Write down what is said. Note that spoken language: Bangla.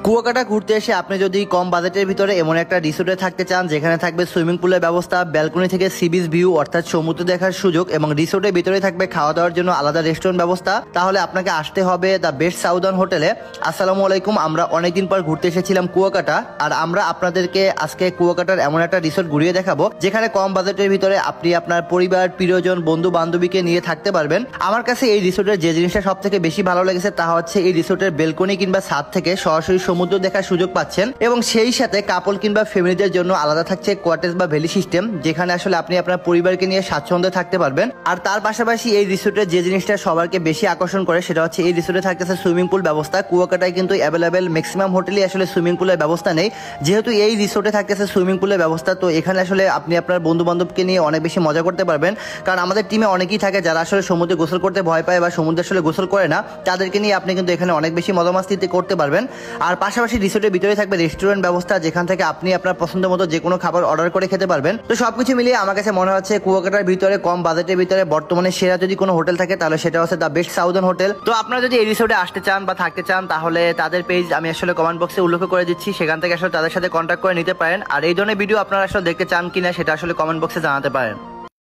কুয়াকাটা ঘুরতে এসে আপনি যদি কম বাজেটের ভিতরে এমন একটা রিসোর্টে থাকতে চান যেখানে থাকবে সুইমিং পুলের ব্যবস্থা, ব্যালকনি থেকে সি বিচ ভিউ অর্থাৎ সমুদ্র দেখার সুযোগ এবং রিসোর্টের ভিতরে থাকবে খাওয়া দাওয়ার জন্য আলাদা রেস্টুরেন্ট ব্যবস্থা, তাহলে আপনাকে আসতে হবে দ্য বেস্ট সাউদার্ন হোটেলে। আসসালামু আলাইকুম, আমরা অনেকদিন পর ঘুরতে এসেছিলাম কুয়াকাটা, আর আমরা আপনাদেরকে আজকে কুয়াকাটার এমন একটা রিসোর্ট ঘুরিয়ে দেখাবো যেখানে কম বাজেটের ভিতরে আপনি আপনার পরিবার, প্রিয়জন, বন্ধু বান্ধবীকে নিয়ে থাকতে পারবেন। আমার কাছে এই রিসোর্টের যে জিনিসটা সব থেকে বেশি ভালো লেগেছে তা হচ্ছে এই রিসোর্টের বেলকনি কিংবা ছাদ থেকে সরাসরি সমুদ্র দেখার সুযোগ পাচ্ছেন এবং সেই সাথে কাপল কিংবা ফ্যামিলিদের জন্য আলাদা থাকছে কোয়ার্টেজ বা ভ্যালি সিস্টেম, যেখানে আসলে আপনি আপনার পরিবারকে নিয়ে স্বাচ্ছন্দ্যে থাকতে পারবেন। আর তার পাশাপাশি এই রিসোর্টের যে জিনিসটা সবাইকে বেশি আকর্ষণ করে সেটা হচ্ছে এই রিসোর্টে থাকতেছে সুইমিং পুল ব্যবস্থা। কুয়াকাটায় কিন্তু অ্যাভেলেবেল ম্যাক্সিমাম হোটেলই আসলে সুইমিং পুলের ব্যবস্থা নেই, যেহেতু এই রিসোর্টে থাকতেছে সুইমিং পুলের ব্যবস্থা, তো এখানে আসলে আপনি আপনার বন্ধু বান্ধবকে নিয়ে অনেক বেশি মজা করতে পারবেন। কারণ আমাদের টিমে অনেকেই থাকে যারা আসলে সমুদ্রে গোসল করতে ভয় পায় বা সমুদ্রে আসলে গোসল করে না, তাদেরকে নিয়ে আপনি কিন্তু এখানে অনেক বেশি মজা মাস্তি করতে পারবেন। আর পাশাপাশি রিসোর্টের ভিতরে থাকবে রেস্টুরেন্ট ব্যবস্থা, যেখান থেকে আপনি আপনার পছন্দ মতো যে কোনো খাবার অর্ডার করে খেতে পারবেন। তো সবকিছু মিলিয়ে আমার কাছে মনে হচ্ছে কুয়াকাটার ভিতরে কম বাজেটের ভিতরে বর্তমানে সেরা যদি কোনো হোটেল থাকে তাহলে সেটা হচ্ছে দ্য বেস্ট সাউদার্ন হোটেল। তো আপনারা যদি এই রিসোর্টে আসতে চান বা থাকতে চান তাহলে তাদের পেজ আমি আসলে কমেন্ট বক্সে উল্লেখ করে দিচ্ছি, সেখান থেকে আসলে তাদের সাথে কন্ট্যাক্ট করে নিতে পারেন। আর এই ধরনের ভিডিও আপনারা আসলে দেখতে চান কিনা সেটা আসলে কমেন্ট বক্সে জানাতে পারেন।